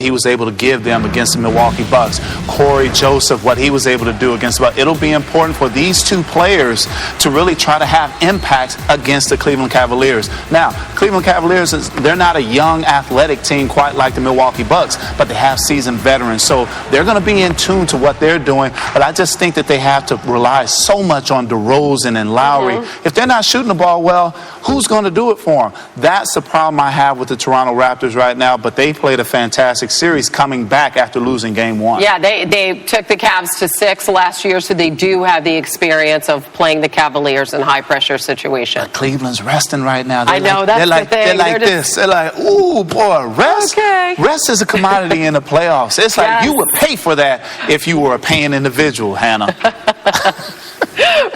he was able to give them against the Milwaukee Bucks. Corey Joseph, what he was able to do against, but it'll be important for these two players to really try to have impacts against the Cleveland Cavaliers. Now, Cleveland Cavaliers, they're not a young athletic team quite like the Milwaukee Bucks, but they have seasoned veterans, so they're going to be in tune to what they're doing. But I just think that they have to rely so much on DeRozan and Lowry. If they're not shooting the ball well, who's going to do it for them? That's the problem I have with the Toronto Raptors right now, but they played a fantastic series coming back after losing game one. Yeah, they took the Cavs to 6 last year, so they do have the experience of playing the Cavaliers in high-pressure situations. But Cleveland's resting right now. I know, that's the thing. They're like this. They're like, ooh, boy, rest. Okay. Rest is a commodity in the playoffs. It's like you would pay for that if you were a paying individual, Hannah.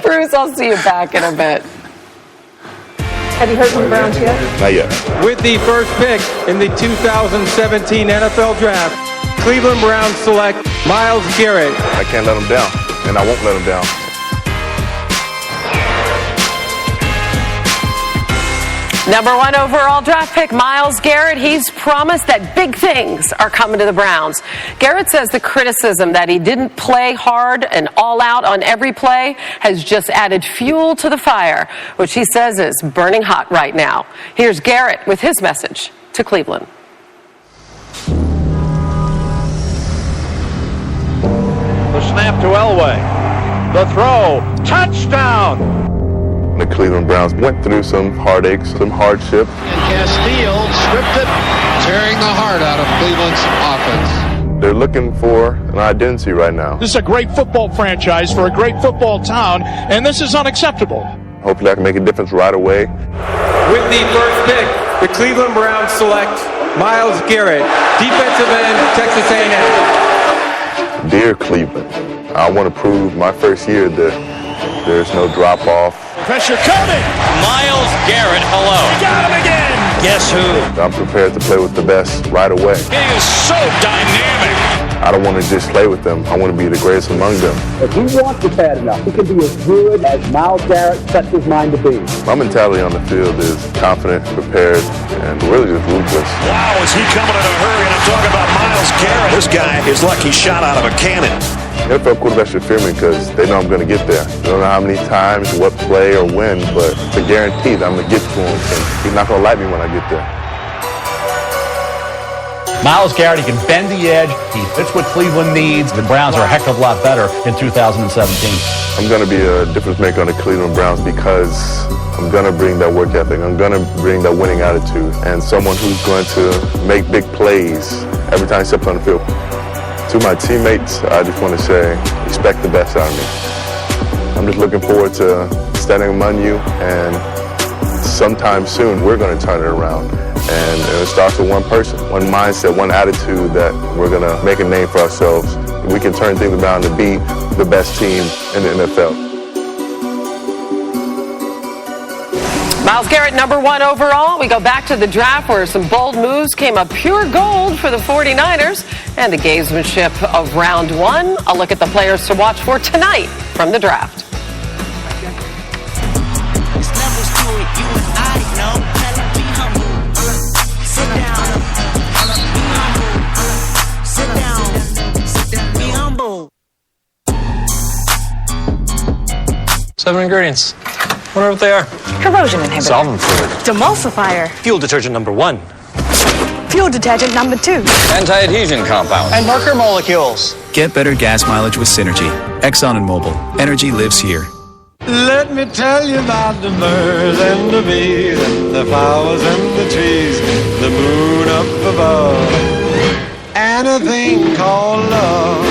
Bruce, I'll see you back in a bit. Have you heard from the Browns yet? Not yet. With the first pick in the 2017 NFL Draft, Cleveland Browns select Myles Garrett. I can't let him down, and I won't let him down. Number 1 overall draft pick, Myles Garrett. He's promised that big things are coming to the Browns. Garrett says the criticism that he didn't play hard and all out on every play has just added fuel to the fire, which he says is burning hot right now. Here's Garrett with his message to Cleveland. The snap to Elway. The throw. Touchdown! The Cleveland Browns went through some heartaches, some hardship. And Castile stripped it, tearing the heart out of Cleveland's offense. They're looking for an identity right now. This is a great football franchise for a great football town, and this is unacceptable. Hopefully I can make a difference right away. With the first pick, the Cleveland Browns select Myles Garrett, defensive end, Texas A&M. Dear Cleveland, I want to prove my first year that there's no drop-off. Pressure coming! Myles Garrett, hello. Got him again! Guess who? I'm prepared to play with the best right away. He is so dynamic. I don't want to just play with them. I want to be the greatest among them. If he wants it bad enough, he can be as good as Myles Garrett sets his mind to be. My mentality on the field is confident, prepared, and really just ruthless. Wow, is he coming in a hurry? And I'm talking about Myles Garrett. This guy is like he shot out of a cannon. NFL quarterbacks should fear me because they know I'm going to get there. They don't know how many times, what play, or when, but it's a guarantee that I'm going to get to him, and he's not going to like me when I get there. Myles Garrett, he can bend the edge. He fits what Cleveland needs. The Browns are a heck of a lot better in 2017. I'm going to be a difference maker on the Cleveland Browns because I'm going to bring that work ethic. I'm going to bring that winning attitude, and someone who's going to make big plays every time he steps on the field. To my teammates, I just want to say, expect the best out of me. I'm just looking forward to standing among you, and sometime soon we're going to turn it around. And it starts with one person, one mindset, one attitude that we're going to make a name for ourselves. We can turn things around to be the best team in the NFL. Myles Garrett, number 1 overall. We go back to the draft where some bold moves came up pure gold for the 49ers and the gamesmanship of round 1. A look at the players to watch for tonight from the draft. Seven ingredients. Wonder what they are. Corrosion inhibitor. Solvent fluid. Demulsifier. Fuel detergent number 1. Fuel detergent number 2. Anti-adhesion compound. And marker molecules. Get better gas mileage with Synergy. Exxon and Mobil. Energy lives here. Let me tell you about the birds and the bees and the flowers and the trees, the moon up above, and a thing called love.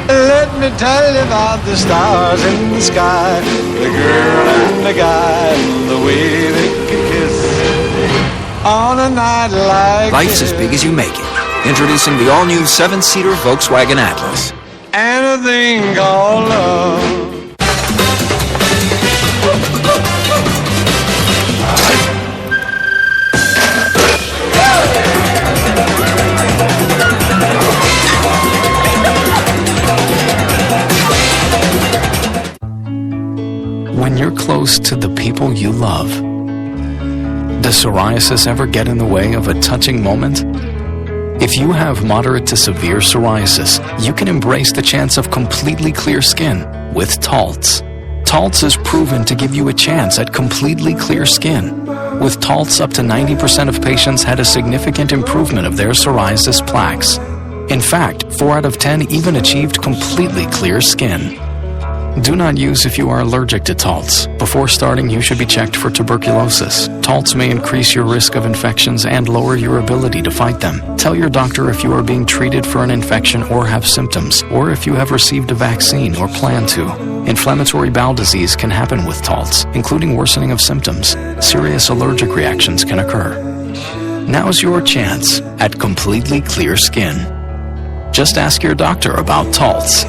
Let me tell you about the stars in the sky, the girl and the guy, and the way they can kiss on a night like Life's as big as you make it. Introducing the all-new 7-seater Volkswagen Atlas. And a thing called love. When you're close to the people you love, does psoriasis ever get in the way of a touching moment? If you have moderate to severe psoriasis, you can embrace the chance of completely clear skin with Taltz. Taltz is proven to give you a chance at completely clear skin. With Taltz, up to 90% of patients had a significant improvement of their psoriasis plaques. In fact, 4 out of 10 even achieved completely clear skin. Do not use if you are allergic to Taltz. Before starting, you should be checked for tuberculosis. Taltz may increase your risk of infections and lower your ability to fight them. Tell your doctor if you are being treated for an infection or have symptoms, or if you have received a vaccine or plan to. Inflammatory bowel disease can happen with Taltz, including worsening of symptoms. Serious allergic reactions can occur. Now's your chance at completely clear skin. Just ask your doctor about Taltz.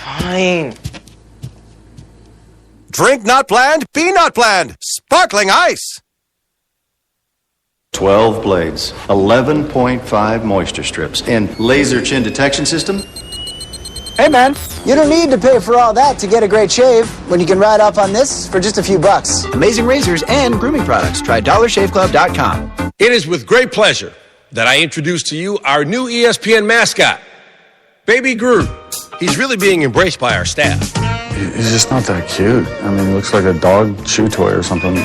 Fine. Drink not bland, be not bland. Sparkling ice. 12 blades, 11.5 moisture strips, and laser chin detection system. Hey man, you don't need to pay for all that to get a great shave when you can ride off on this for just a few bucks. Amazing razors and grooming products. Try DollarShaveClub.com. It is with great pleasure that I introduce to you our new ESPN mascot, Baby Groot. He's really being embraced by our staff. He's just not that cute. I mean, he looks like a dog chew toy or something.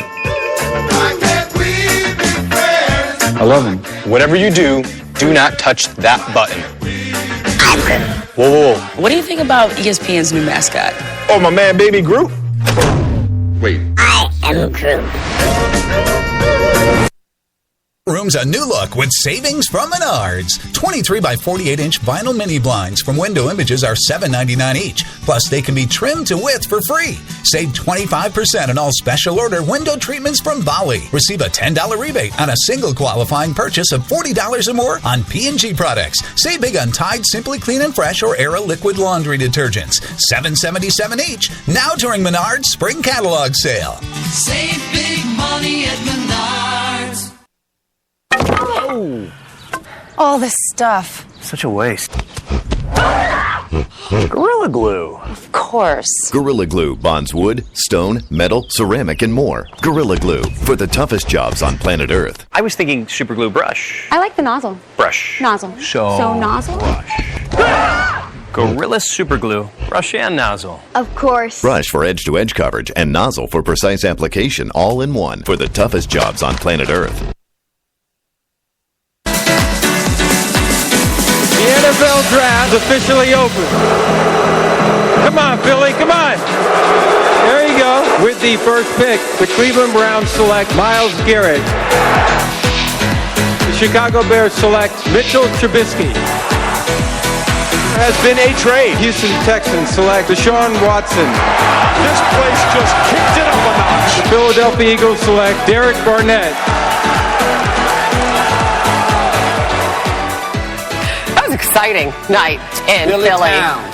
I love him. Whatever you do, do not touch that button. Whoa, whoa, whoa. What do you think about ESPN's new mascot? Oh, my man, Baby Groot. Wait. I am Groot. Room's a new look with savings from Menards. 23 by 48 inch vinyl mini blinds from Window Images are $7.99 each. Plus, they can be trimmed to width for free. Save 25% on all special order window treatments from Bowie. Receive a $10 rebate on a single qualifying purchase of $40 or more on P&G products. Save big on Tide Simply Clean and Fresh or Era liquid laundry detergents. $7.77 each. Now during Menards Spring Catalog Sale. Save big money at Menards. Oh. All this stuff. Such a waste. Gorilla Glue. Of course. Gorilla Glue bonds wood, stone, metal, ceramic, and more. Gorilla Glue for the toughest jobs on planet Earth. I was thinking super glue brush. I like the nozzle. Brush. Nozzle. So nozzle? Gorilla Super Glue. Brush and nozzle. Of course. Brush for edge-to-edge coverage and nozzle for precise application all in one for the toughest jobs on planet Earth. The NFL draft is officially open. Come on, Philly, come on. There you go. With the first pick, the Cleveland Browns select Myles Garrett. The Chicago Bears select Mitchell Trubisky. There has been a trade. Houston Texans select Deshaun Watson. This place just kicked it up a notch. The Philadelphia Eagles select Derek Barnett. Exciting night in Philly.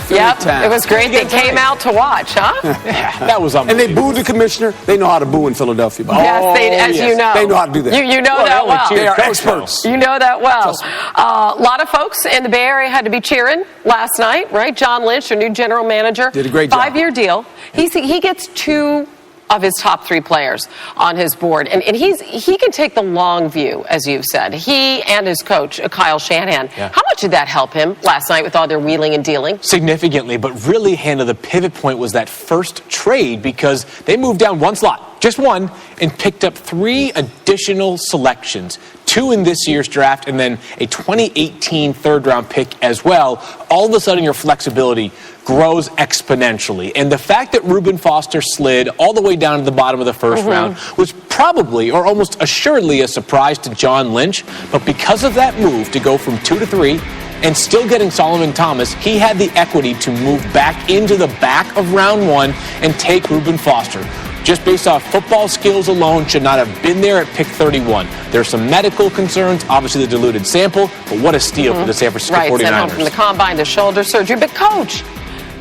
It was great. They came out to watch, huh? Yeah, that was unbelievable. And they booed the commissioner. They know how to boo in Philadelphia. Yes, you know. They know how to do that. You know that well. They are experts. You know that well. A lot of folks in the Bay Area had to be cheering last night, right? John Lynch, their new general manager. Did a great job. 5-year deal. He gets 2 of his top 3 players on his board. And he can take the long view, as you've said. He and his coach, Kyle Shanahan. Yeah. How much did that help him last night with all their wheeling and dealing? Significantly, but really, Hannah, the pivot point was that first trade because they moved down 1 slot, just 1, and picked up 3 additional selections. 2 in this year's draft and then a 2018 third-round pick as well. All of a sudden, your flexibility grows exponentially. And the fact that Reuben Foster slid all the way down to the bottom of the first round was probably or almost assuredly a surprise to John Lynch. But because of that move to go from 2 to 3 and still getting Solomon Thomas, he had the equity to move back into the back of round 1 and take Reuben Foster. just based off football skills alone, should not have been there at pick 31. There's some medical concerns, obviously the diluted sample, but what a steal for the San Francisco 49ers. Sent home from the combine to shoulder surgery. But coach,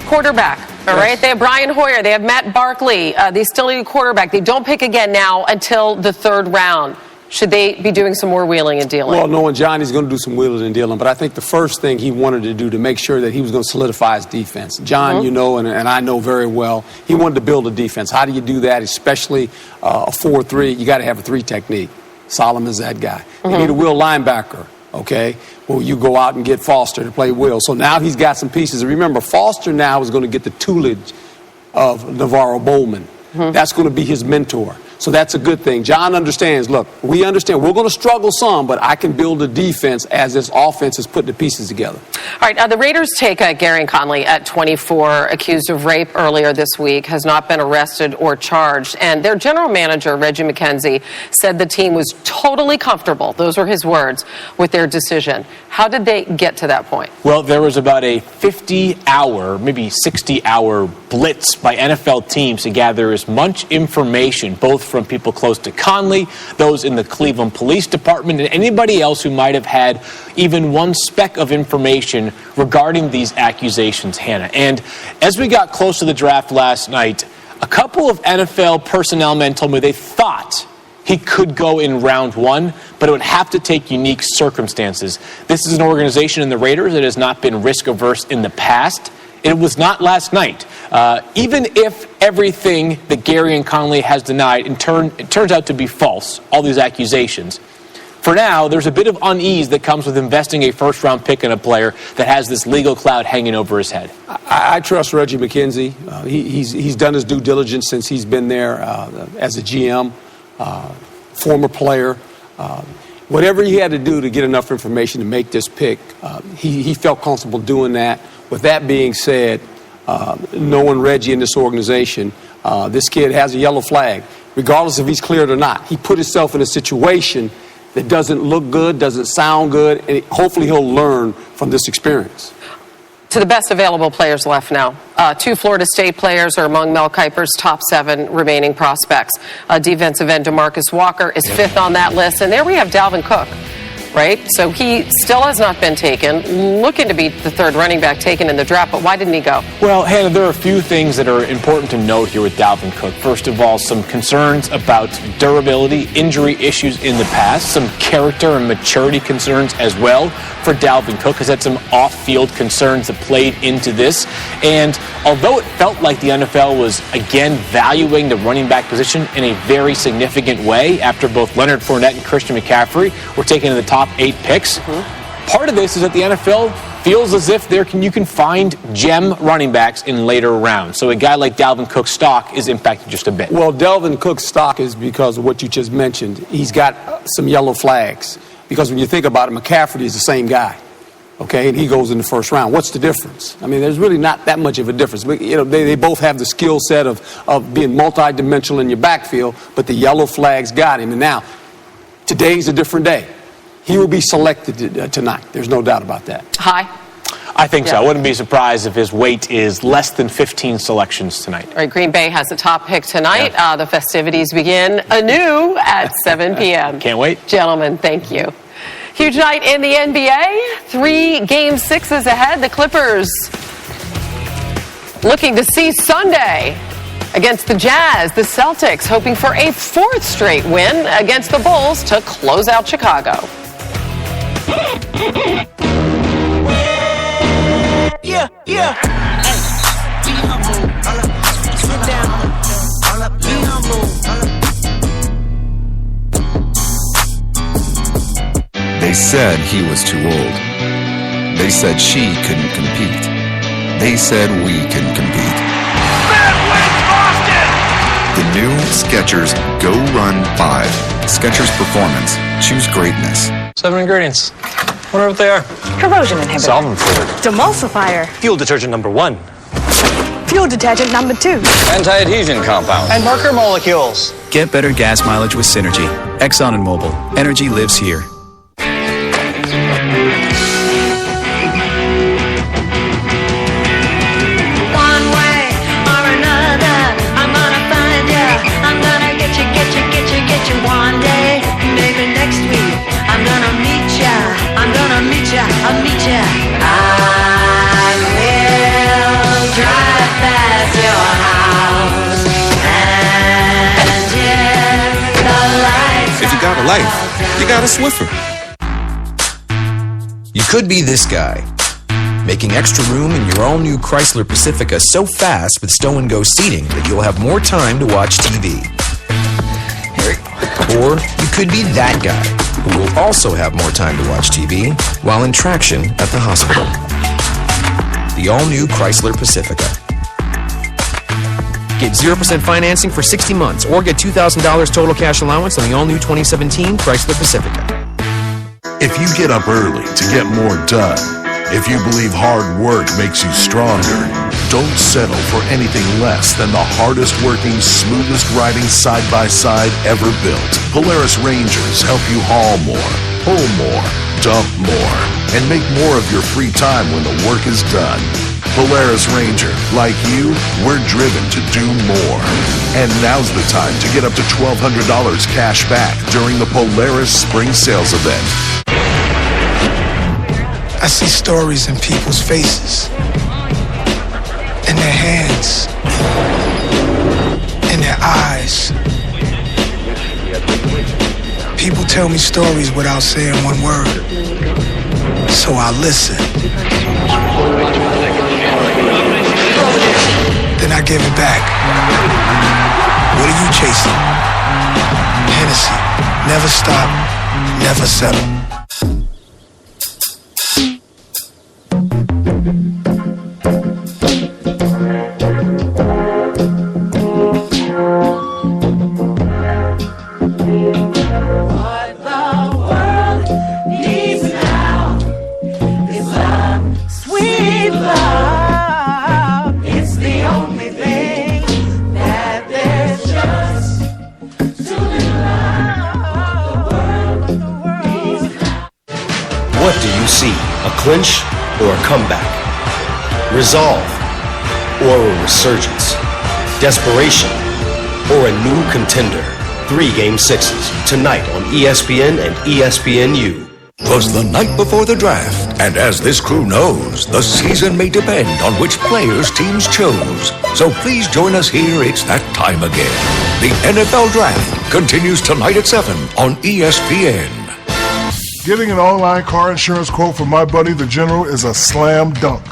quarterback, all right? They have Brian Hoyer. They have Matt Barkley. They still need a quarterback. They don't pick again now until the third round. Should they be doing some more wheeling and dealing? Well, knowing Johnny's going to do some wheeling and dealing, but I think the first thing he wanted to do to make sure that he was going to solidify his defense. John, you know, and I know very well, he wanted to build a defense. How do you do that, especially a 4-3? You got to have a 3 technique. Solomon's that guy. You need a will linebacker, okay? Well, you go out and get Foster to play will. So now he's got some pieces. Remember, Foster now is going to get the tutelage of Navarro Bowman. That's going to be his mentor. So that's a good thing. John understands, look, we understand we're going to struggle some, but I can build a defense as this offense is putting the pieces together. All right, the Raiders take Gary Conley at 24, accused of rape earlier this week, has not been arrested or charged. And their general manager, Reggie McKenzie, said the team was totally comfortable, those were his words, with their decision. How did they get to that point? Well, there was about a 50-hour, maybe 60-hour blitz by NFL teams to gather as much information, both from people close to Conley, those in the Cleveland Police Department, and anybody else who might have had even one speck of information regarding these accusations, Hannah. And as we got close to the draft last night, a couple of NFL personnel men told me they thought he could go in round 1, but it would have to take unique circumstances. This is an organization in the Raiders that has not been risk-averse in the past. It was not last night. Even if everything that Gary and Conley has denied it turns out to be false, all these accusations, for now, there's a bit of unease that comes with investing a first-round pick in a player that has this legal cloud hanging over his head. I trust Reggie McKenzie. He's done his due diligence since he's been there as a GM, former player. Whatever he had to do to get enough information to make this pick, he felt comfortable doing that. With that being said, knowing Reggie in this organization, this kid has a yellow flag, regardless if he's cleared or not. He put himself in a situation that doesn't look good, doesn't sound good, and hopefully he'll learn from this experience. To the best available players left now. 2 Florida State players are among Mel Kiper's top 7 remaining prospects. Defensive end DeMarcus Walker is 5th on that list. And there we have Dalvin Cook, right? So he still has not been taken, looking to be the 3rd running back taken in the draft, but why didn't he go? Well, Hannah, there are a few things that are important to note here with Dalvin Cook. First of all, some concerns about durability, injury issues in the past, some character and maturity concerns as well for Dalvin Cook, has had some off-field concerns that played into this. And although it felt like the NFL was again valuing the running back position in a very significant way after both Leonard Fournette and Christian McCaffrey were taken in the top 8 picks, part of this is that the NFL feels as if you can find gem running backs in later rounds. So a guy like Dalvin Cook's stock is impacted just a bit. Well, Dalvin Cook's stock is because of what you just mentioned. He's got some yellow flags. Because when you think about it, McCaffrey is the same guy, okay, and he goes in the first round. What's the difference? I mean, there's really not that much of a difference. But, you know, they both have the skill set of being multidimensional in your backfield, but the yellow flags got him. And now, today's a different day. He will be selected tonight. There's no doubt about that. High? I think so. I wouldn't be surprised if his weight is less than 15 selections tonight. All right, Green Bay has the top pick tonight. The festivities begin anew at 7 p.m. Can't wait. Gentlemen, thank you. Huge night in the NBA. 3 Game 6s ahead. The Clippers looking to see Sunday against the Jazz. The Celtics hoping for a 4th straight win against the Bulls to close out Chicago. Yeah. Hey, be humble. Sit down. Be humble. They said he was too old. They said she couldn't compete. They said we can compete. That wins Boston! The new Skechers Go Run 5. Skechers Performance. Choose greatness. 7 ingredients. Wonder what they are. Corrosion inhibitor. Solvent fluid. Demulsifier. Fuel detergent number 1. Fuel detergent number 2. Anti-adhesion compound. And marker molecules. Get better gas mileage with Synergy. Exxon and Mobil. Energy lives here. One way or another, I'm gonna find ya. life, you got a Swiffer. You could be this guy, making extra room in your all-new Chrysler Pacifica so fast with Stow & Go seating that you'll have more time to watch TV. Or you could be that guy, who will also have more time to watch TV while in traction at the hospital. The all-new Chrysler Pacifica. Get 0% financing for 60 months or get $2,000 total cash allowance on the all-new 2017 Chrysler Pacifica. If you get up early to get more done, if you believe hard work makes you stronger, don't settle for anything less than the hardest working, smoothest riding side-by-side ever built. Polaris Rangers help you haul more, pull more, dump more, and make more of your free time when the work is done. Polaris Ranger, like you, we're driven to do more. And now's the time to get up to $1,200 cash back during the Polaris Spring Sales Event. I see stories in people's faces, in their hands, in their eyes. People tell me stories without saying one word, so I listen. Then I give it back. What are you chasing? Hennessy. Never stop, never settle. What do you see? A clinch or a comeback? Resolve or a resurgence? Desperation or a new contender? 3 Game 6s tonight on ESPN and ESPNU. 'Twas the night before the draft, and as this crew knows, the season may depend on which players teams chose. So please join us here, it's that time again. The NFL Draft continues tonight at 7 on ESPN. Getting an online car insurance quote from my buddy the General is a slam dunk.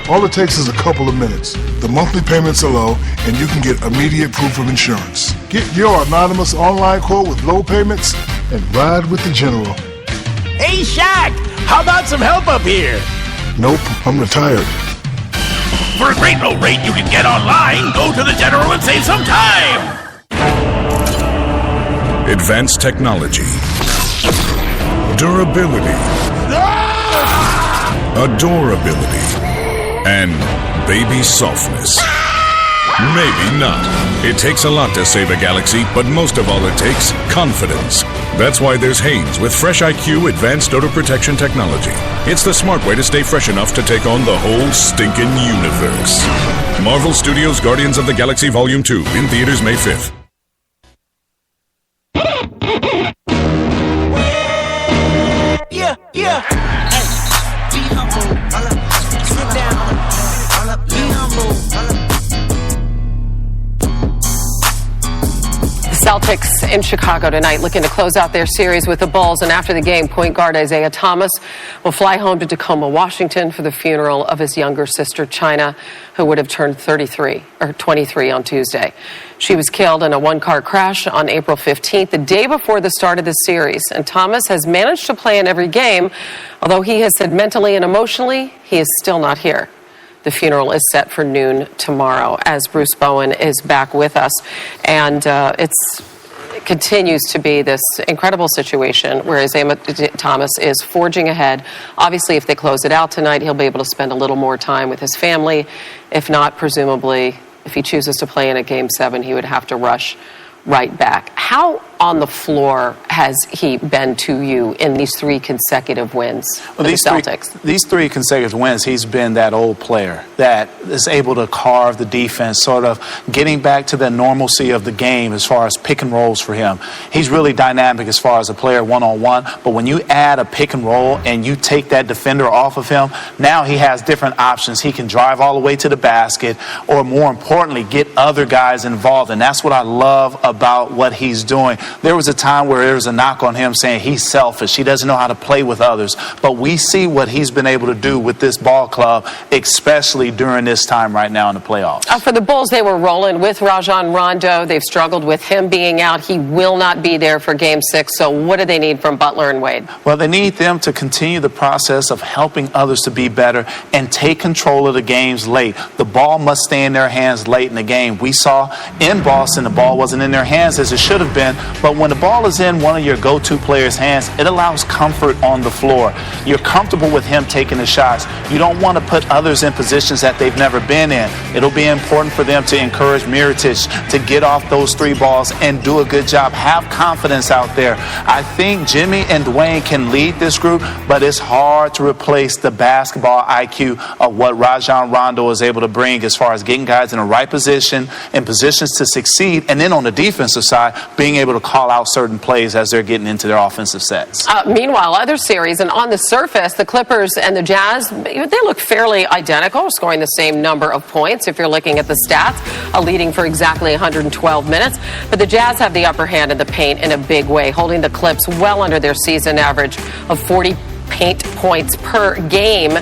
All it takes is a couple of minutes. The monthly payments are low, and you can get immediate proof of insurance. Get your anonymous online quote with low payments and ride with the General. Hey, Shaq, how about some help up here? Nope, I'm retired. For a great low rate you can get online, go to the General and save some time. Advanced technology, durability, adorability, and baby softness. Maybe not. It takes a lot to save a galaxy, but most of all it takes, confidence. That's why there's Hanes with Fresh IQ Advanced Odor Protection Technology. It's the smart way to stay fresh enough to take on the whole stinking universe. Marvel Studios' Guardians of the Galaxy Volume 2 in theaters May 5th. Yeah. Hey, be humble. Sit down. Be humble. The Celtics in Chicago tonight looking to close out their series with the Bulls. And after the game, point guard Isaiah Thomas will fly home to Tacoma, Washington for the funeral of his younger sister, China, who would have turned 23 on Tuesday. She was killed in a one-car crash on April 15th, the day before the start of the series. And Thomas has managed to play in every game, although he has said mentally and emotionally, he is still not here. The funeral is set for noon tomorrow as Bruce Bowen is back with us. And it continues to be this incredible situation where Isaiah Thomas is forging ahead. Obviously, if they close it out tonight, he'll be able to spend a little more time with his family. If not, presumably, if he chooses to play in a Game 7, he would have to rush right back. How on the floor has he been to you in these 3 consecutive wins for the Celtics? These 3 consecutive wins, he's been that old player that is able to carve the defense, sort of getting back to the normalcy of the game as far as pick and rolls for him. He's really dynamic as far as a player one-on-one, but when you add a pick and roll and you take that defender off of him, now he has different options. He can drive all the way to the basket, or more importantly, get other guys involved, and that's what I love about what he's doing. There was a time where there was a knock on him saying he's selfish, he doesn't know how to play with others, but we see what he's been able to do with this ball club, especially during this time right now in the playoffs. For the Bulls, they were rolling with Rajon Rondo. They've struggled with him being out. He will not be there for Game 6, so what do they need from Butler and Wade? Well, they need them to continue the process of helping others to be better and take control of the games late. The ball must stay in their hands late in the game. We saw in Boston the ball wasn't in their hands as it should have been, but when the ball is in one of your go-to players' hands, it allows comfort on the floor. You're comfortable with him taking the shots. You don't want to put others in positions that they've never been in. It'll be important for them to encourage Mirotic to get off those 3 balls and do a good job. Have confidence out there. I think Jimmy and Dwayne can lead this group, but it's hard to replace the basketball IQ of what Rajon Rondo is able to bring as far as getting guys in the right position, in positions to succeed, and then on the defensive side, being able to call out certain plays as they're getting into their offensive sets. Meanwhile, other series, and on the surface, the Clippers and the Jazz, they look fairly identical, scoring the same number of points if you're looking at the stats, leading for exactly 112 minutes. But the Jazz have the upper hand in the paint in a big way, holding the Clips well under their season average of 40 paint points per game.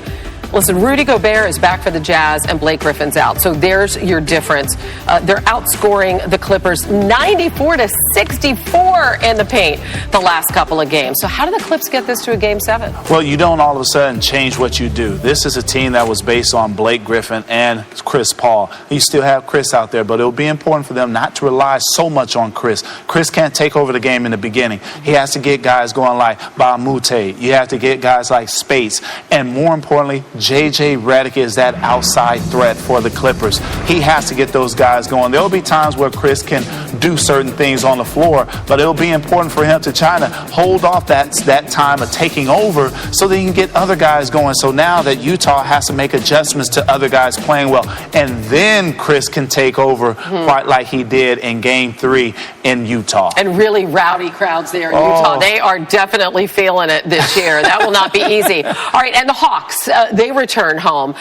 Listen, Rudy Gobert is back for the Jazz and Blake Griffin's out. So there's your difference. They're outscoring the Clippers 94-64 in the paint the last couple of games. So how do the Clips get this to a Game 7? Well, you don't all of a sudden change what you do. This is a team that was based on Blake Griffin and Chris Paul. You still have Chris out there, but it'll be important for them not to rely so much on Chris. Chris can't take over the game in the beginning. He has to get guys going like Ba Mute. You have to get guys like Spates. And more importantly, J.J. Redick is that outside threat for the Clippers. He has to get those guys going. There'll be times where Chris can do certain things on the floor, but it'll be important for him to try to hold off that time of taking over so that he can get other guys going. So now that Utah has to make adjustments to other guys playing well, and then Chris can take over quite like he did in Game 3 in Utah. And really rowdy crowds there in Utah. They are definitely feeling it this year. That will not be easy. All right, and the Hawks, they return home.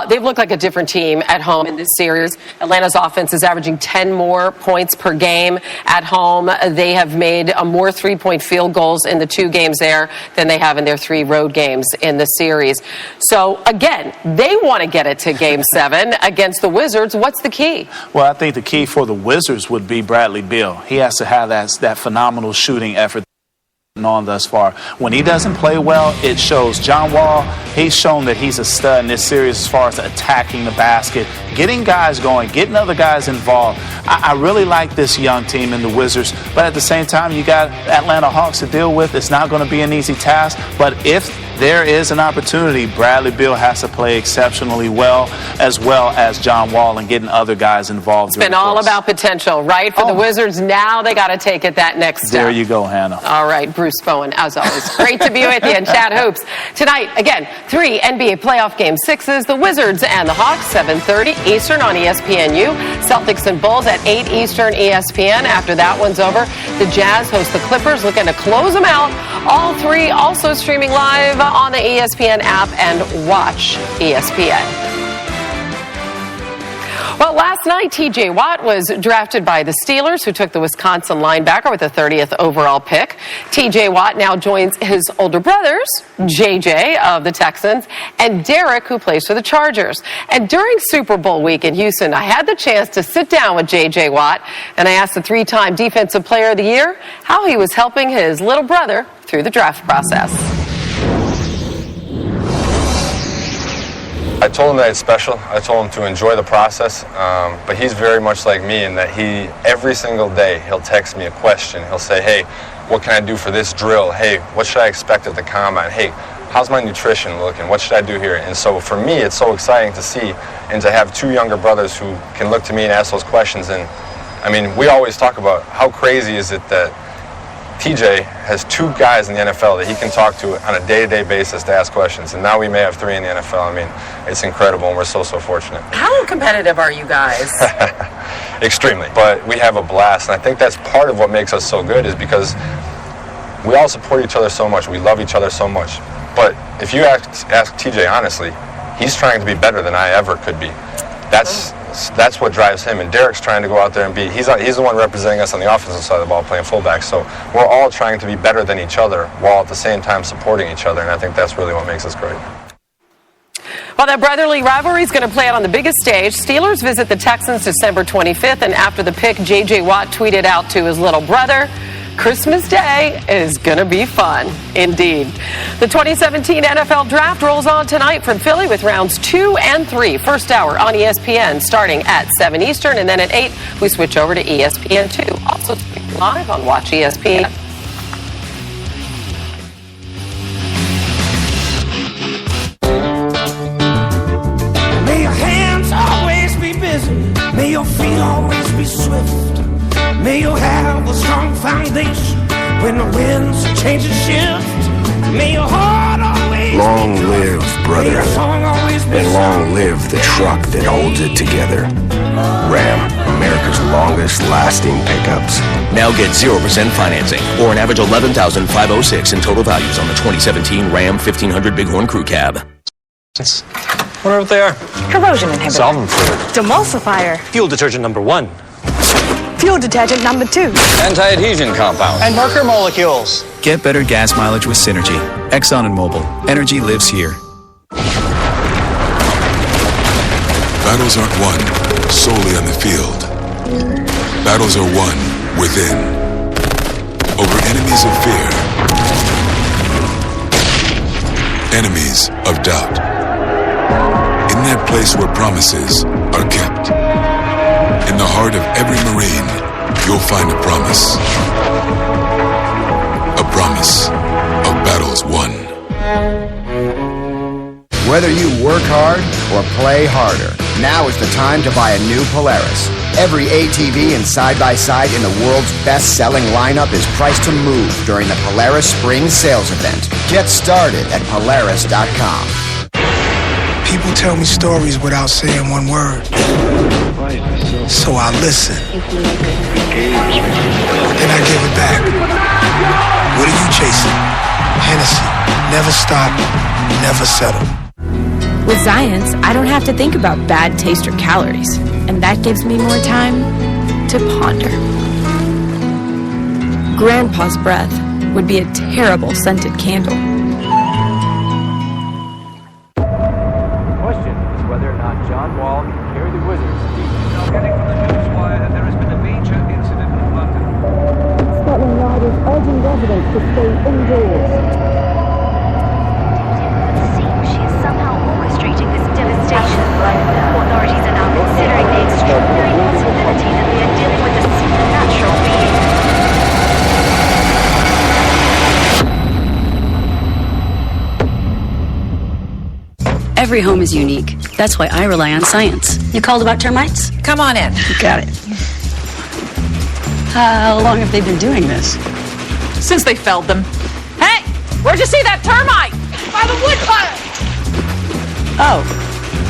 They've looked like a different team at home in this series. Atlanta's offense is averaging 10 more points per game at home. They have made more 3-point field goals in the 2 games there than they have in their 3 road games in the series. So, again, they want to get it to Game 7 against the Wizards. What's the key? Well, I think the key for the Wizards would be Bradley Beal. He has to have that phenomenal shooting effort on thus far. When he doesn't play well, it shows. John Wall, he's shown that he's a stud in this series as far as attacking the basket, getting guys going, getting other guys involved. I really like this young team in the Wizards, but at the same time, you got Atlanta Hawks to deal with. It's not going to be an easy task, but if there is an opportunity, Bradley Beal has to play exceptionally well as John Wall and getting other guys involved. It's been all about potential, right? For the Wizards, now they got to take it that next step. There you go, Hannah. All right, Bruce Bowen, as always. Great to be with you and chat hoops. Tonight, again, 3 NBA playoff Game 6s, the Wizards and the Hawks, 7:30 Eastern on ESPNU. Celtics and Bulls at 8 Eastern ESPN. After that one's over, the Jazz host the Clippers, looking to close them out. All 3 also streaming live on the ESPN app and watch ESPN. Well, last night, T.J. Watt was drafted by the Steelers, who took the Wisconsin linebacker with the 30th overall pick. T.J. Watt now joins his older brothers, J.J. of the Texans, and Derek, who plays for the Chargers. And during Super Bowl week in Houston, I had the chance to sit down with J.J. Watt, and I asked the 3-time Defensive Player of the Year how he was helping his little brother through the draft process. I told him that it's special. I told him to enjoy the process, but he's very much like me in that every single day, he'll text me a question. He'll say, hey, what can I do for this drill? Hey, what should I expect at the combine? Hey, how's my nutrition looking? What should I do here? And so for me, it's so exciting to see and to have 2 younger brothers who can look to me and ask those questions. And I mean, we always talk about how crazy is it that TJ has 2 guys in the NFL that he can talk to on a day-to-day basis to ask questions, and now we may have 3 in the NFL. I mean, it's incredible, and we're so fortunate. How competitive are you guys? Extremely. But we have a blast, and I think that's part of what makes us so good is because we all support each other so much. We love each other so much. But if you ask TJ honestly, he's trying to be better than I ever could be. That's what drives him, and Derek's trying to go out there and be, he's the one representing us on the offensive side of the ball playing fullback, so we're all trying to be better than each other while at the same time supporting each other, and I think that's really what makes us great. Well, that brotherly rivalry is going to play out on the biggest stage. Steelers visit the Texans December 25th, and after the pick, J.J. Watt tweeted out to his little brother, Christmas Day is going to be fun, indeed. The 2017 NFL Draft rolls on tonight from Philly with rounds 2 and 3. First hour on ESPN starting at 7 Eastern, and then at 8 we switch over to ESPN2. Also live on Watch ESPN. May your hands always be busy. May your feet always be swift. May you have a strong foundation when the winds change and shift. May your heart always Long live, brother, May your song always be and long live the truck that holds it together. Ram, America's longest lasting pickups. Now get 0% financing, or an average $11,506 in total values on the 2017 Ram 1500 Bighorn Crew Cab. Wonder what they are. Corrosion inhibitor. Solvent fluid. Demulsifier. Fuel detergent number 1. Fuel detergent number 2. Anti-adhesion compound. And marker molecules. Get better gas mileage with Synergy. Exxon and Mobil. Energy lives here. Battles aren't won solely on the field. Battles are won within. Over enemies of fear. Enemies of doubt. In that place where promises are kept. In the heart of every Marine, you'll find a promise. A promise of battles won. Whether you work hard or play harder, now is the time to buy a new Polaris. Every ATV and side-by-side in the world's best-selling lineup is priced to move during the Polaris Spring Sales Event. Get started at Polaris.com. People tell me stories without saying one word. So I listen. Then I give it back. What are you chasing? Hennessy. Never stop, never settle. With Zions, I don't have to think about bad taste or calories, and that gives me more time to ponder. Grandpa's breath would be a terrible scented candle. The question is whether or not John Wall can carry the Wizards. Now getting from the newswire that there has been a major incident in London. Scotland Yard is urging residents to stay indoors. Authorities are now considering the extraordinary possibility that we are dealing with a supernatural being. Every home is unique. That's why I rely on science. You called about termites? Come on in. Got it. How long have they been doing this? Since they felled them. Hey, where'd you see that termite? By the wood pile. Oh.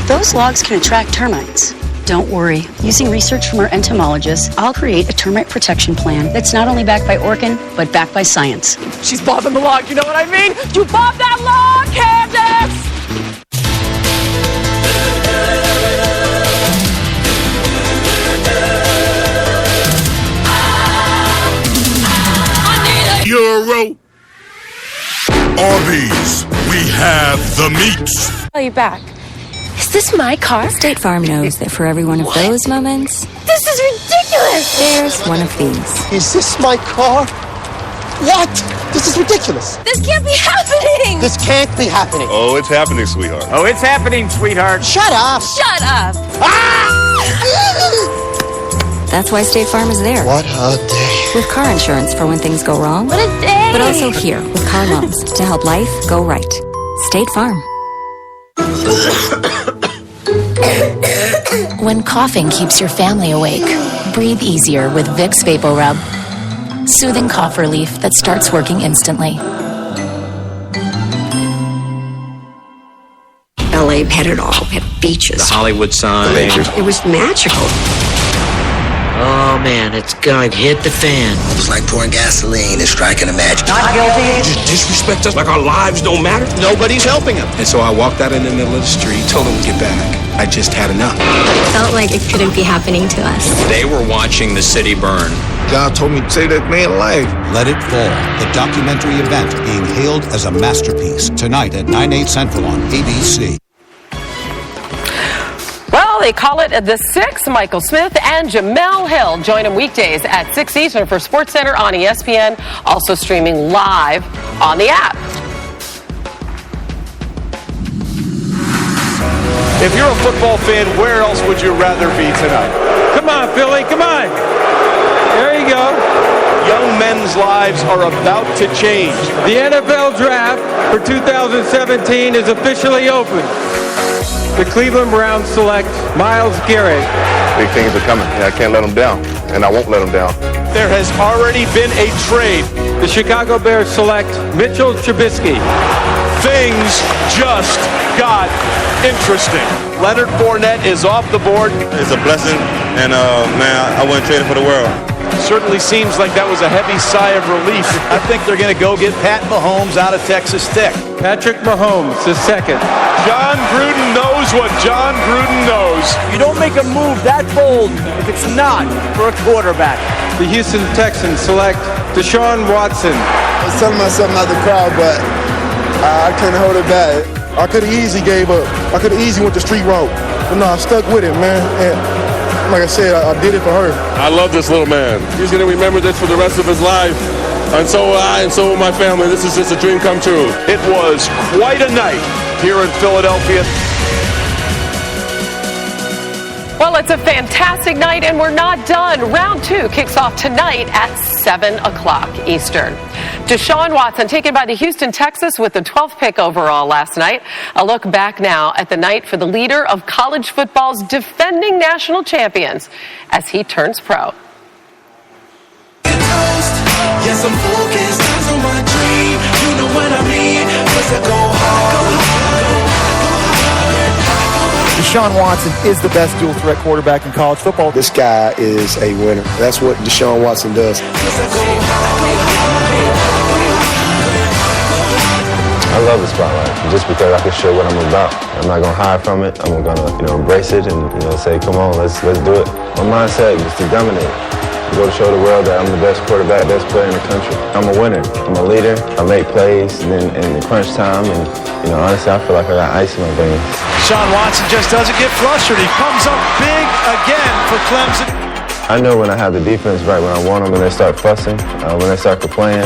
Those logs can attract termites. Don't worry. Using research from our entomologists, I'll create a termite protection plan that's not only backed by Orkin, but backed by science. She's bobbing the log, you know what I mean? You bob that log, Candace! Euro. Arby's, we have the meats. Are you back? Is this my car? State Farm knows that for every one of those moments, This is ridiculous! there's one of these. Is this my car? What? This is ridiculous. This can't be happening! This can't be happening. Oh, it's happening, sweetheart. Oh, it's happening, sweetheart. Shut up. Shut up! That's why State Farm is there. What a day. With car insurance for when things go wrong. What a day! But also here with car loans to help life go right. State Farm. When coughing keeps your family awake, breathe easier with Vicks VapoRub. Soothing cough relief that starts working instantly. LA had it all. We had beaches. The Hollywood sign. It was magical. Oh man, it's gonna hit the fan. It's like pouring gasoline and striking a match. Not guilty. You just disrespect us like our lives don't matter. Nobody's helping him. And so I walked out in the middle of the street, told him to get back. I just had enough. It felt like it couldn't be happening to us. They were watching the city burn. God told me to say that man alive. Let It Fall, the documentary event being hailed as a masterpiece. Tonight at 9/8 Central on ABC. Well, they call it The Six. Michael Smith and Jamel Hill join them weekdays at 6 Eastern for SportsCenter on ESPN, also streaming live on the app. If you're a football fan, where else would you rather be tonight? Come on, Philly, come on. There you go. Young men's lives are about to change. The NFL draft for 2017 is officially open. The Cleveland Browns select Myles Garrett. Big things are coming, and I can't let them down, and I won't let them down. There has already been a trade. The Chicago Bears select Mitchell Trubisky. Things just got interesting. Leonard Fournette is off the board. It's a blessing, and man, I wouldn't trade it for the world. Certainly seems like that was a heavy sigh of relief. I think they're going to go get Pat Mahomes out of Texas Tech. Patrick Mahomes is second. John Gruden knows what John Gruden knows. You don't make a move that bold if it's not for a quarterback. The Houston Texans select Deshaun Watson. I was telling myself not to cry, but I couldn't hold it back. I could have easily gave up. I could have easily went the street route. But no, I stuck with it, man. And like I said, I did it for her. I love this little man. He's going to remember this for the rest of his life. And so will I, and so will my family. This is just a dream come true. It was quite a night here in Philadelphia. Well, it's a fantastic night, and we're not done. Round 2 kicks off tonight at 7 o'clock Eastern. Deshaun Watson taken by the Houston Texans with the 12th pick overall last night. A look back now at the night for the leader of college football's defending national champions as he turns pro. Yes, I'm focused on my dream. You know what I mean? 'Cause I go hard. Deshaun Watson is the best dual threat quarterback in college football. This guy is a winner. That's what Deshaun Watson does. I love the spotlight just because I can show what I'm about. I'm not gonna hide from it. I'm gonna, embrace it and say, come on, let's do it. My mindset is to dominate. Go to show the world that I'm the best quarterback, best player in the country. I'm a winner. I'm a leader. I make plays in crunch time, and honestly, I feel like I got ice in my veins. Deshaun Watson just doesn't get flustered. He comes up big again for Clemson. I know when I have the defense right, when I want them, when they start fussing, when they start complaining.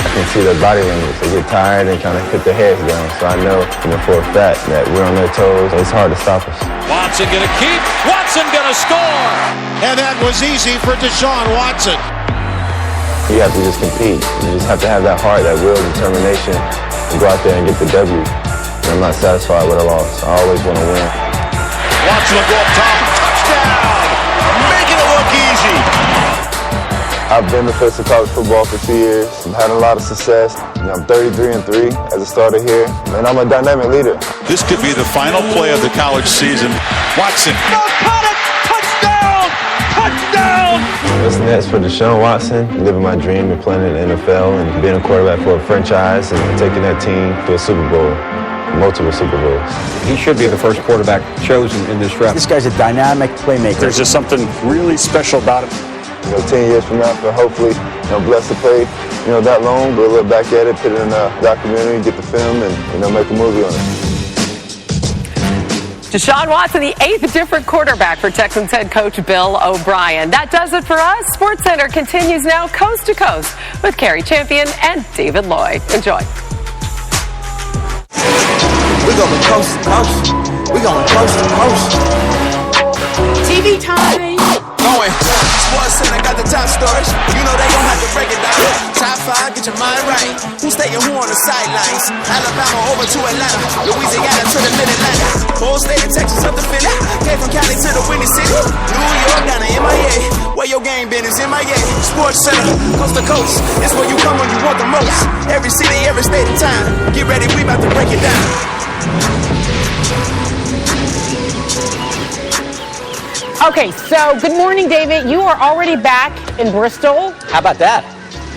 I can see their body language. They get tired and kind of put their heads down. So I know, for a fact that we're on their toes. It's hard to stop us. Watson gonna keep. Watson gonna score. And that was easy for Deshaun Watson. You have to just compete. You just have to have that heart, that will, determination to go out there and get the W. And I'm not satisfied with a loss. I always want to win. Watson will go up top. Touchdown. Making it look easy. I've been the face of college football for 2 years. I've had a lot of success. I'm 33-3 as a starter here, and I'm a dynamic leader. This could be the final play of the college season. Watson. No, caught it! Touchdown! Touchdown! What's next for Deshaun Watson? Living my dream and playing in the NFL and being a quarterback for a franchise and taking that team to a Super Bowl. Multiple Super Bowls. He should be the first quarterback chosen in this draft. This guy's a dynamic playmaker. There's just something really special about him. 10 years from now, so hopefully, blessed to play, that long, but look back at it, put it in a documentary, get the film, and, make a movie on it. Deshaun Watson, the 8th different quarterback for Texans head coach Bill O'Brien. That does it for us. SportsCenter continues now coast to coast with Carrie Champion and David Lloyd. Enjoy. We're going coast to coast. We're going coast to coast. TV time. Going. SportsCenter got the top stories. You know they gon' have to break it down. Top 5, get get your mind right. Who staying who on the sidelines? Alabama over to Atlanta, Louisiana to the Mid-Atlantic. Whole state of Texas up to Philly. Came from Cali to the Windy City. New York down to MIA. Where your game been is MIA. Sports Center, coast to coast. It's where you come when you want the most. Every city, every state and time. Get ready, we about to break it down. Okay, so good morning, David. You are already back in Bristol. How about that?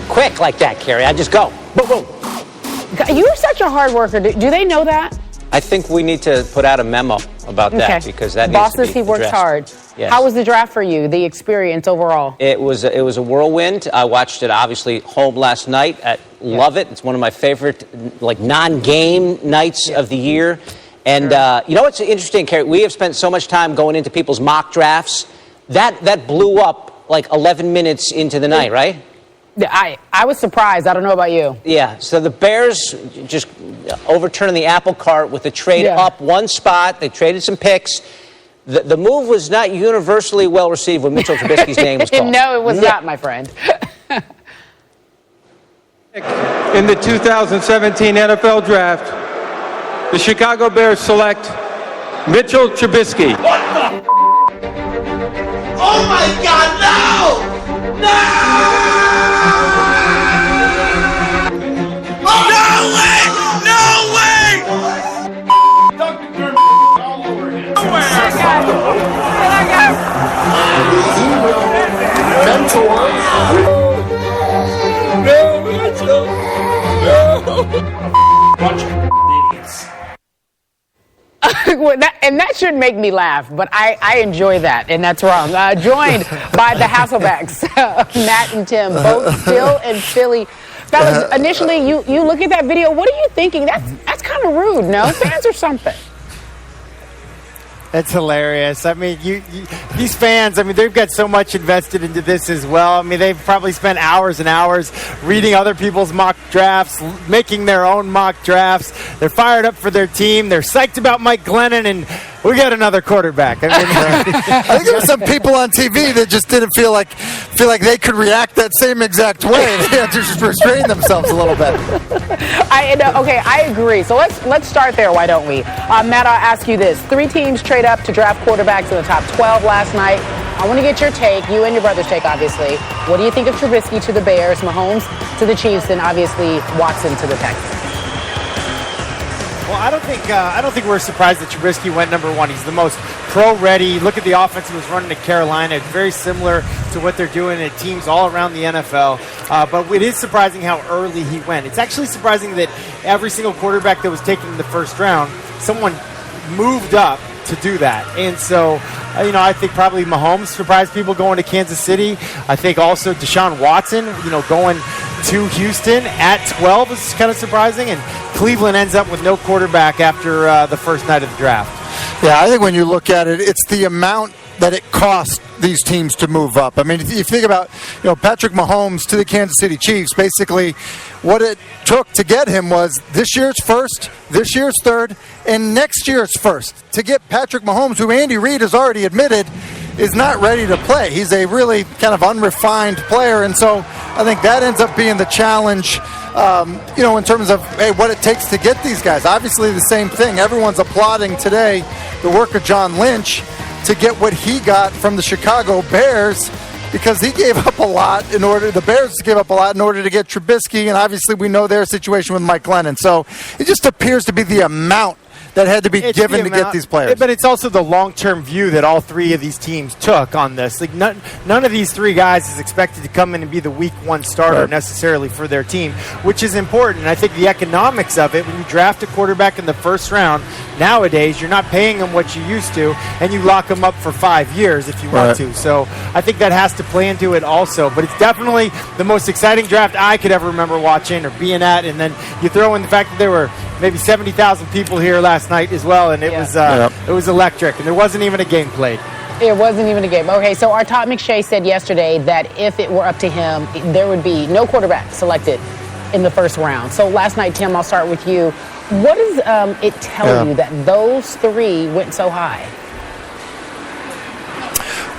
Quick like that, Carrie. I just go. Boom, boom. You're such a hard worker. Do they know that? I think we need to put out a memo about that because that Boss needs to be he works addressed. hard. Yes. How was the draft for you, the experience overall? It was a whirlwind. I watched it obviously home last night. Love it. It's one of my favorite non-game nights of the year. And you know what's interesting, Carrie? We have spent so much time going into people's mock drafts. That blew up like 11 minutes into the night, right? I was surprised. I don't know about you. Yeah, so the Bears just overturning the apple cart with the trade up one spot. They traded some picks. The move was not universally well received when Mitchell Trubisky's name was called. No, it was not, my friend. In the 2017 NFL Draft, the Chicago Bears select Mitchell Trubisky. Oh my God, no! No! Oh, no way! No way! Bunch of idiots. And that should make me laugh, but I enjoy that, and that's wrong. Joined by the Hasselbecks, Matt and Tim, both still in Philly. Fellas, initially, you look at that video, what are you thinking? That's kind of rude, no? Fans or something? That's hilarious. I mean, these fans, I mean, they've got so much invested into this as well. I mean, they've probably spent hours and hours reading other people's mock drafts, making their own mock drafts. They're fired up for their team. They're psyched about Mike Glennon, and we got another quarterback. I mean, I think there were some people on TV that just didn't feel like they could react that same exact way. They had to just restrain themselves a little bit. I agree. So let's start there. Why don't we? Matt, I'll ask you this: 3 teams trade up to draft quarterbacks in the top 12 last night. I want to get your take, you and your brother's take, obviously. What do you think of Trubisky to the Bears, Mahomes to the Chiefs, and obviously Watson to the Texans? Well, I don't think we're surprised that Trubisky went number 1. He's the most pro-ready. Look at the offense he was running at Carolina. It's very similar to what they're doing at teams all around the NFL. But it is surprising how early he went. It's actually surprising that every single quarterback that was taken in the first round, someone moved up to do that. And so, I think probably Mahomes surprised people going to Kansas City. I think also Deshaun Watson, going to Houston at 12 is kind of surprising. And Cleveland ends up with no quarterback after the first night of the draft. Yeah, I think when you look at it, it's the amount that it cost these teams to move up. I mean, if you think about, Patrick Mahomes to the Kansas City Chiefs, basically what it took to get him was this year's first, this year's third, and next year's first. To get Patrick Mahomes, who Andy Reid has already admitted is not ready to play. He's a really kind of unrefined player, and so I think that ends up being the challenge, in terms of what it takes to get these guys. Obviously the same thing. Everyone's applauding today the work of John Lynch to get what he got from the Chicago Bears, because he gave up a lot the Bears gave up a lot in order to get Trubisky, and obviously we know their situation with Mike Glennon. So it just appears to be the amount that had to be given to get these players. But it's also the long-term view that all 3 of these teams took on this. Like none of these 3 guys is expected to come in and be the week 1 starter necessarily for their team, which is important. And I think the economics of it, when you draft a quarterback in the first round, nowadays you're not paying them what you used to, and you lock them up for 5 years if you want to. So I think that has to play into it also. But it's definitely the most exciting draft I could ever remember watching or being at. And then you throw in the fact that there were maybe 70,000 people here last night as well, and it was electric, and there wasn't even a game played. It wasn't even a game. Okay, so our Todd McShay said yesterday that if it were up to him, there would be no quarterback selected in the first round. So last night, Tim, I'll start with you. What does it tell you that those 3 went so high?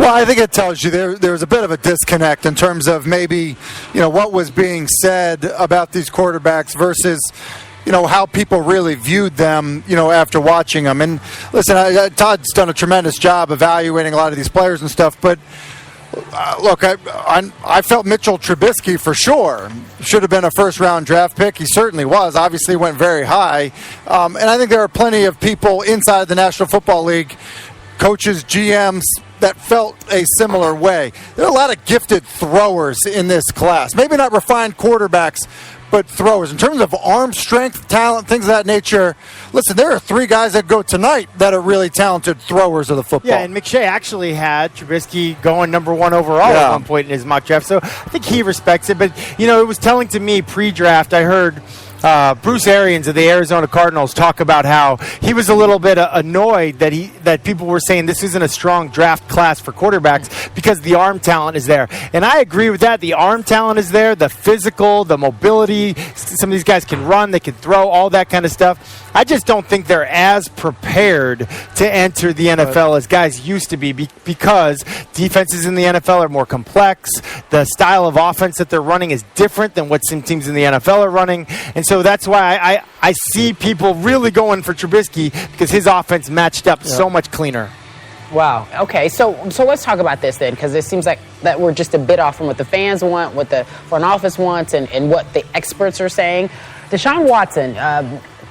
Well, I think it tells you there's a bit of a disconnect in terms of maybe, what was being said about these quarterbacks versus, how people really viewed them, after watching them. And listen, Todd's done a tremendous job evaluating a lot of these players and stuff, but look, I felt Mitchell Trubisky for sure should have been a first-round draft pick. He certainly was. Obviously went very high. And I think there are plenty of people inside the National Football League, coaches, GMs, that felt a similar way. There are a lot of gifted throwers in this class. Maybe not refined quarterbacks, but throwers. In terms of arm strength, talent, things of that nature, listen, there are 3 guys that go tonight that are really talented throwers of the football. Yeah, and McShay actually had Trubisky going number 1 overall at one point in his mock draft, so I think he respects it. But, it was telling to me pre-draft, I heard Bruce Arians of the Arizona Cardinals talk about how he was a little bit annoyed that people were saying this isn't a strong draft class for quarterbacks because the arm talent is there. And I agree with that. The arm talent is there, the physical, the mobility. Some of these guys can run, they can throw, all that kind of stuff. I just don't think they're as prepared to enter the NFL as guys used to be because defenses in the NFL are more complex. The style of offense that they're running is different than what some teams in the NFL are running. And so that's why I see people really going for Trubisky because his offense matched up so much cleaner. Wow. Okay, so let's talk about this then, because it seems like that we're just a bit off from what the fans want, what the front office wants, and what the experts are saying. Deshaun Watson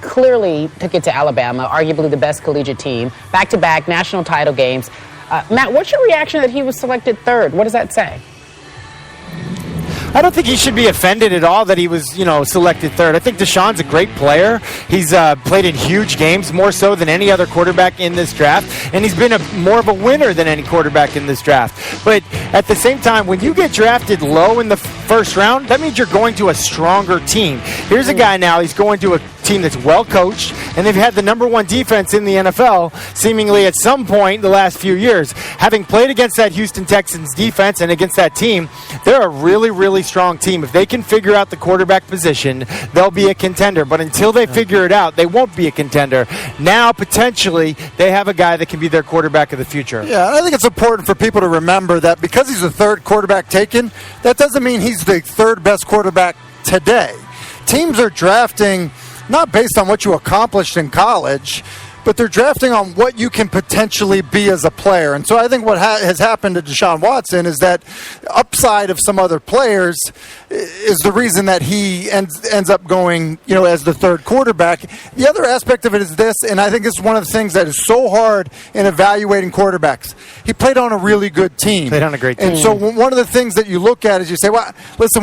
clearly took it to Alabama, arguably the best collegiate team, back-to-back national title games. Matt, what's your reaction that he was selected 3rd? What does that say? I don't think he should be offended at all that he was, selected 3rd. I think Deshaun's a great player. He's played in huge games, more so than any other quarterback in this draft, and he's been more of a winner than any quarterback in this draft. But at the same time, when you get drafted low in the first round, that means you're going to a stronger team. Here's a guy now, he's going to a team that's well coached, and they've had the number 1 defense in the NFL seemingly at some point in the last few years. Having played against that Houston Texans defense and against that team, they're a really, really strong team. If they can figure out the quarterback position, they'll be a contender. But until they figure it out, they won't be a contender. Now, potentially, they have a guy that can be their quarterback of the future. Yeah, I think it's important for people to remember that because he's the 3rd quarterback taken, that doesn't mean he's the 3rd best quarterback today. Teams are drafting not based on what you accomplished in college, but they're drafting on what you can potentially be as a player. And so I think what has happened to Deshaun Watson is that upside of some other players is the reason that he ends up going, as the 3rd quarterback. The other aspect of it is this, and I think this is one of the things that is so hard in evaluating quarterbacks. He played on a really good team. Played on a great team. And so one of the things that you look at is you say, well, listen,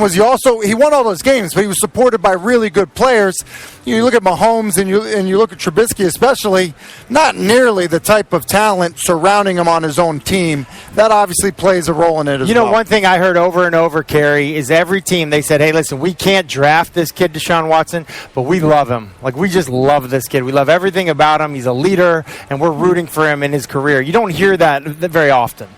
he won all those games, but he was supported by really good players. You look at Mahomes and you look at Trubisky especially, not nearly the type of talent surrounding him on his own team. That obviously plays a role in it as well. One thing I heard over and over, Kerry, is every team, they said, hey, listen, we can't draft this kid, Deshaun Watson, but we love him. We just love this kid. We love everything about him. He's a leader, and we're rooting for him in his career. You don't hear that very often.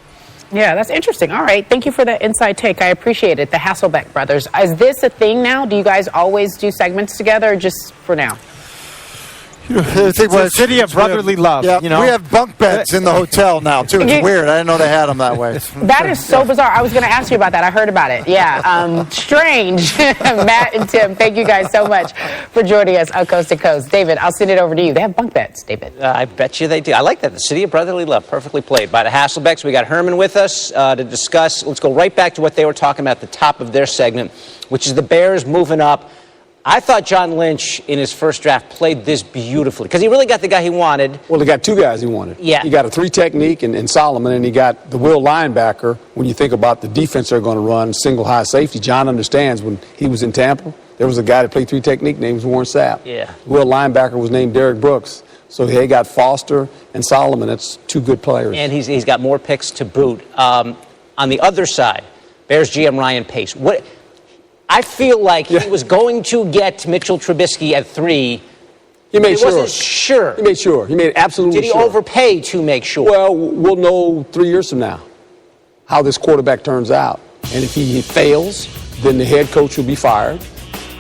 Yeah, that's interesting. All right. Thank you for that inside take. I appreciate it. The Hasselbeck brothers. Is this a thing now? Do you guys always do segments together or just for now? It's a city of brotherly love. Yeah, we have bunk beds in the hotel now, too. It's weird. I didn't know they had them that way. That is so bizarre. I was going to ask you about that. I heard about it. Yeah. Strange. Matt and Tim, thank you guys so much for joining us on Coast to Coast. David, I'll send it over to you. They have bunk beds, David. I bet you they do. I like that. The city of brotherly love. Perfectly played by the Hasselbecks. We got Herman with us to discuss. Let's go right back to what they were talking about at the top of their segment, which is the Bears moving up. I thought John Lynch, in his first draft, played this beautifully because he really got the guy he wanted. Well, he got 2 guys he wanted. Yeah. He got a 3 technique in Solomon, and he got the will linebacker. When you think about the defense they're going to run, single high safety, John understands when he was in Tampa, there was a guy that played 3 technique named Warren Sapp. Yeah. Will linebacker was named Derek Brooks. So they got Foster and Solomon. That's 2 good players. And he's got more picks to boot. On the other side, Bears GM Ryan Pace. I feel like he was going to get Mitchell Trubisky at 3. He made sure. He wasn't sure. He made sure. He made absolutely sure. Did he overpay to make sure? Well, we'll know 3 years from now how this quarterback turns out. And if he fails, then the head coach will be fired.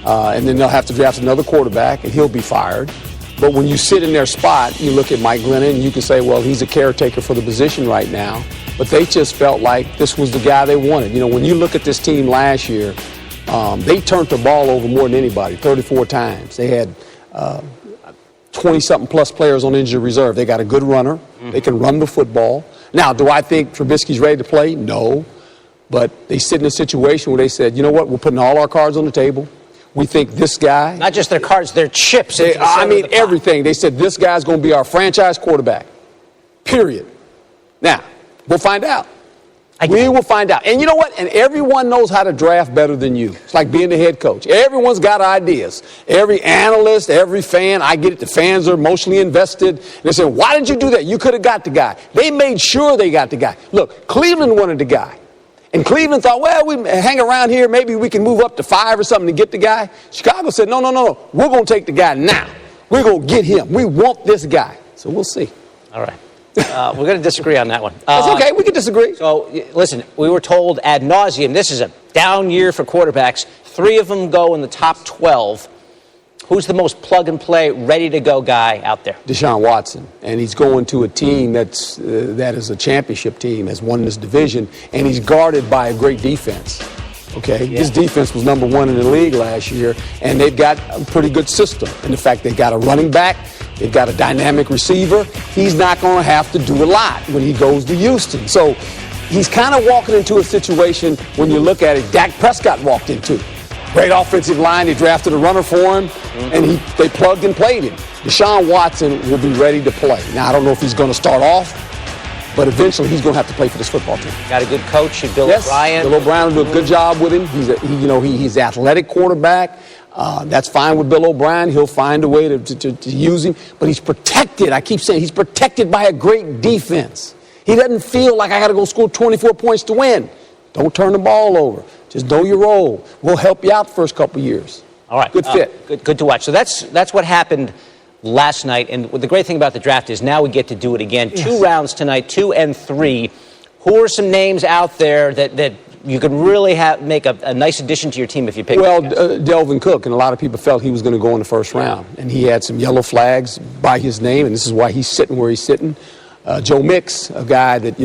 And then they'll have to draft another quarterback, and he'll be fired. But when you sit in their spot, you look at Mike Glennon, and you can say, well, he's a caretaker for the position right now. but they just felt like this was the guy they wanted. You know, when you look at this team last year, they turned the ball over more than anybody, 34 times. They had 20-something plus players on injured reserve. They got a good runner. Mm-hmm. They can run the football. Now, do I think Trubisky's ready to play? No. But they sit in a situation where they said, you know what, we're putting all our cards on the table. We think this guy. Not just their cards, their chips. Everything. They said this guy's going to be our franchise quarterback. Period. Now, we'll find out. We will find out. And you know what? And everyone knows how to draft better than you. It's like being the head coach. Everyone's got ideas. Every analyst, every fan, I get it. The fans are emotionally invested. And they say, why did you do that? You could have got the guy. They made sure they got the guy. Look, Cleveland wanted the guy. And Cleveland thought, well, we hang around here. Maybe we can move up to 5 or something to get the guy. Chicago said, no. We're going to take the guy now. We're going to get him. We want this guy. So we'll see. All right. We're going to disagree on that one. That's okay. We can disagree. So, listen, we were told ad nauseum, this is a down year for quarterbacks. 3 of them go in the top 12. Who's the most plug-and-play, ready-to-go guy out there? Deshaun Watson. And he's going to a team that is a championship team, has won this division, and he's guarded by a great defense. Okay? Yeah. His defense was number 1 in the league last year, and they've got a pretty good system. In the fact they've got a running back, they've got a dynamic receiver. He's not going to have to do a lot when he goes to Houston. So he's kind of walking into a situation, when you look at it, Dak Prescott walked into. Great offensive line. They drafted a runner for him, and they plugged and played him. Deshaun Watson will be ready to play. Now, I don't know if he's going to start off, but eventually he's going to have to play for this football team. Got a good coach, Bill O'Brien. Bill O'Brien will do a good job with him. He's an athletic quarterback. That's fine with Bill O'Brien. He'll find a way to use him. But he's protected. I keep saying he's protected by a great defense. He doesn't feel like I got to go score 24 points to win. Don't turn the ball over. Just know your role. We'll help you out the first couple years. All right. Good fit. Good to watch. So that's what happened last night. And the great thing about the draft is now we get to do it again. Yes. 2 rounds tonight, 2 and 3. Who are some names out there that you could really make a nice addition to your team if you pick? Well, Delvin Cook, and a lot of people felt he was going to go in the first round. And he had some yellow flags by his name, and this is why he's sitting where he's sitting. Joe Mix, a guy that,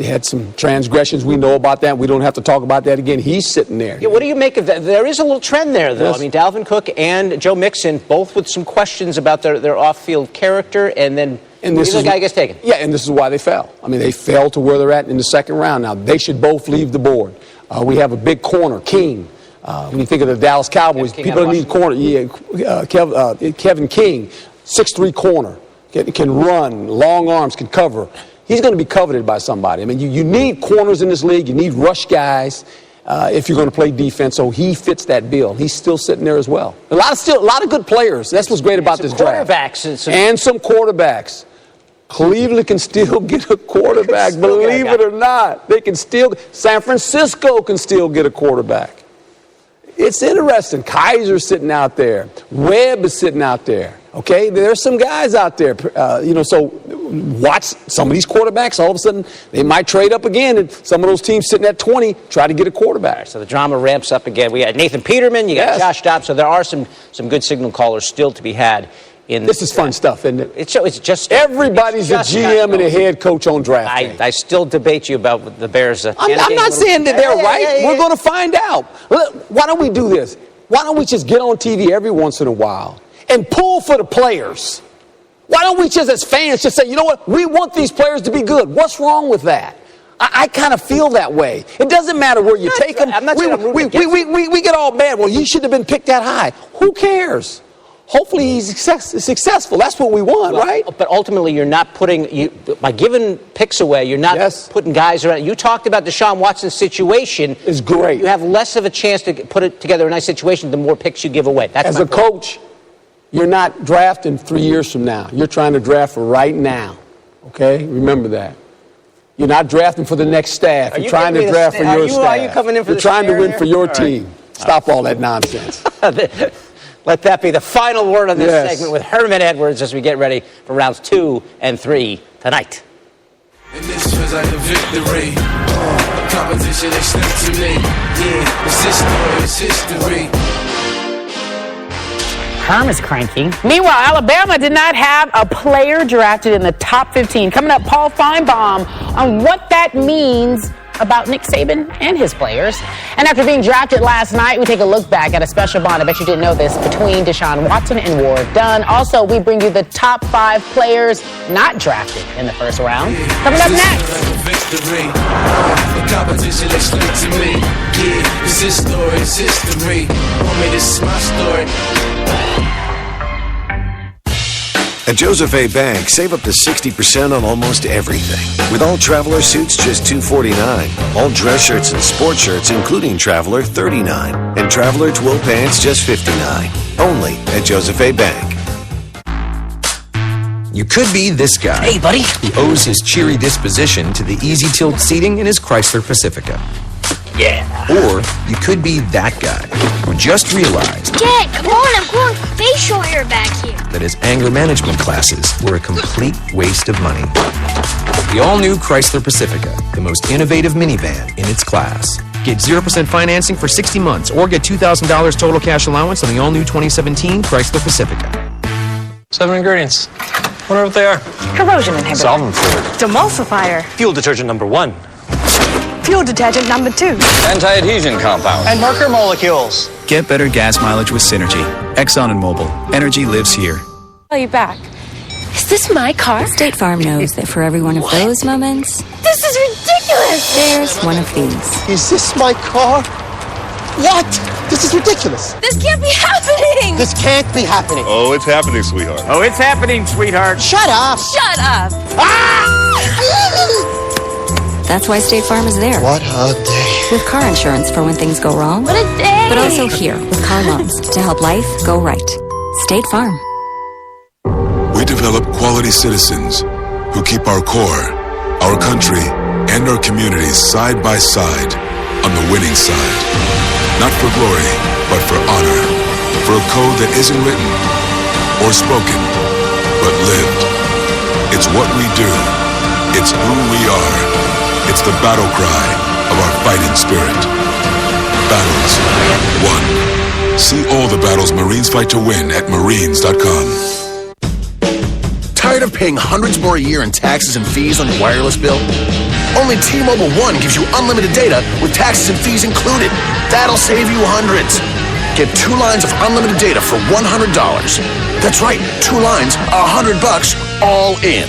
had some transgressions. We know about that. We don't have to talk about that again. He's sitting there. Yeah, what do you make of that? There is a little trend there, though. Yes. I mean, Dalvin Cook and Joe Mixon, both with some questions about their off-field character, and then the guy gets taken. Yeah, and this is why they fell. I mean, they fell to where they're at in the second round. Now, they should both leave the board. We have a big corner, King. When you think of the Dallas Cowboys, people need corner. Yeah, Kevin King, 6'3" corner. Can run, long arms, can cover. He's going to be coveted by somebody. I mean, you need corners in this league. You need rush guys if you're going to play defense. So he fits that bill. He's still sitting there as well. A lot of good players. That's what's great about this draft. And some quarterbacks. Cleveland can still get a quarterback, believe it or not. They can still. San Francisco can still get a quarterback. It's interesting. Kaiser's sitting out there. Webb is sitting out there. Okay, there's some guys out there, so watch some of these quarterbacks. All of a sudden, they might trade up again, and some of those teams sitting at 20 try to get a quarterback. So the drama ramps up again. We got Nathan Peterman, you got Josh Dobbs, so there are some good signal callers still to be had. This is fun stuff, isn't it? It's just everybody's a GM and a head coach on draft day. I still debate you about the Bears. I'm not saying that they're right. We're going to find out. Why don't we do this? Why don't we just get on TV every once in a while and pull for the players? Why don't we just, as fans, just say, you know what? We want these players to be good. What's wrong with that? I kind of feel that way. It doesn't matter where you take them. We get all mad. Well, you should have been picked that high. Who cares? Hopefully he's successful. That's what we want, right? But ultimately, you're not by giving picks away, you're not putting guys around. You talked about Deshaun Watson's situation. It's great. You have less of a chance to put it together a nice situation the more picks you give away. That's As a coach, you're not drafting 3 years from now. You're trying to draft for right now. Okay? Remember that. You're not drafting for the next staff. You're trying to draft for your staff. Are you coming in for You're trying to win for your team. Stop all that nonsense. Let that be the final word on this segment with Herman Edwards as we get ready for rounds 2 and 3 tonight. And this feels like a victory. Competition extends to me. Yeah, it's history. Herm is cranky. Meanwhile, Alabama did not have a player drafted in the top 15. Coming up, Paul Feinbaum on what that means about Nick Saban and his players. And after being drafted last night, we take a look back at a special bond, I bet you didn't know this, between Deshaun Watson and Ward Dunn. Also, we bring you the top 5 players not drafted in the first round. Coming up next. Victory. The competition explained to me. Yeah, it's his story, it's history. Homie, this is my story. At Joseph A. Bank, save up to 60% on almost everything. With all Traveler suits, just $249. All dress shirts and sports shirts, including Traveler, $39. And Traveler twill pants, just $59. Only at Joseph A. Bank. You could be this guy. Hey, buddy. Who owes his cheery disposition to the easy tilt seating in his Chrysler Pacifica. Yeah. Or you could be that guy who just realized Dad, come on, I'm growing facial hair back here. that his anger management classes were a complete waste of money. The all-new Chrysler Pacifica, the most innovative minivan in its class. Get 0% financing for 60 months or get $2,000 total cash allowance on the all-new 2017 Chrysler Pacifica. 7 ingredients. Wonder what they are. Corrosion inhibitor. Solvent fluid. Demulsifier. Fuel detergent number 1. Fuel detergent number 2. Anti-adhesion compound. And marker molecules. Get better gas mileage with Synergy. Exxon and Mobil. Energy lives here. Call you back. Is this my car? State Farm knows that for every one of those moments, This is ridiculous! there's one of these. Is this my car? What? This is ridiculous. This can't be happening! This can't be happening. Oh, it's happening, sweetheart. Oh, it's happening, sweetheart. Shut up. Shut up! That's why State Farm is there. What a day. With car insurance for when things go wrong. What a day! But also here with car loans to help life go right. State Farm. We develop quality citizens who keep our core, our country, and our communities side by side on the winning side. Not for glory, but for honor. For a code that isn't written or spoken, but lived. It's what we do. It's who we are. It's the battle cry of our fighting spirit. Battles won. See all the battles Marines fight to win at marines.com. Tired of paying hundreds more a year in taxes and fees on your wireless bill? Only T-Mobile One gives you unlimited data with taxes and fees included. That'll save you hundreds. Get 2 lines of unlimited data for $100. That's right, 2 lines, $100 all in.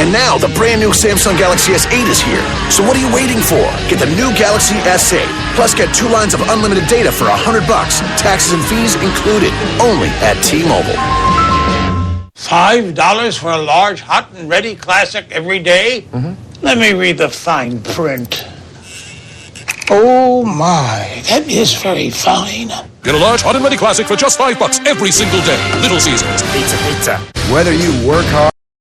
And now the brand new Samsung Galaxy S8 is here. So what are you waiting for? Get the new Galaxy S8. Plus get 2 lines of unlimited data for $100. Taxes and fees included. Only at T-Mobile. $5 for a large, hot and ready classic every day? Let me read the fine print. Oh my, that is very fine. Get a large hot and ready classic for just $5 every single day. Little Caesars. Pizza, pizza. Whether you work hard